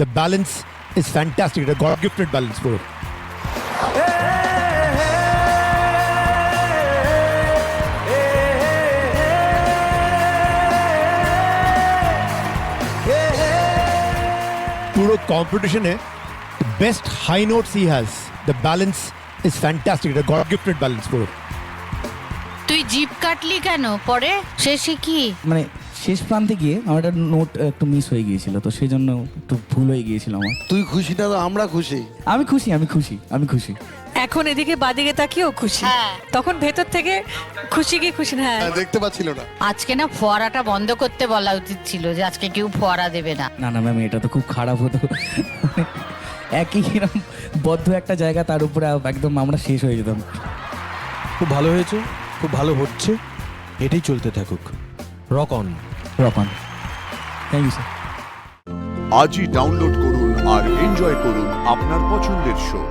The balance is fantastic. It's a God-gifted balance for it. পুরো কম্পিটিশনে best high notes he has the balance is fantastic এটা god gifted balance পুরো তুই zip কাটলি কেন পরে শেষে কি মানে শেষ প্রান্তে গিয়ে আমার একটা নোট একটু মিস হয়ে গিয়েছিল, তো সেই জন্য একটু ভুল হয়ে গিয়েছিল আমার। তুই খুশি না তো আমরা খুশি। আমি খুশি, আমি খুশি, আমি খুশি। এখন এদিকে বাদিকে তাকিয়েও খুশি, হ্যাঁ। তখন ভেতর থেকে খুশি কি খুশি না। হ্যাঁ, দেখতে পাচ্ছিল না। আজকে না ফোয়ারাটা বন্ধ করতে বলা উচিত ছিল যে আজকে কেউ ফোয়ারা দেবে না। না না ম্যাম, এটা তো খুব খারাপ হতো। একই এরকম বদ্ধ একটা জায়গা, তার উপরে একদম আমরা শেষ হয়ে যেতাম। খুব ভালো হয়েছে, খুব ভালো হচ্ছে, এটাই চলতে থাকুক। Rock on. Rock on, thank you sir. আজই ডাউনলোড করুন আর এনজয় করুন আপনার পছন্দের শো।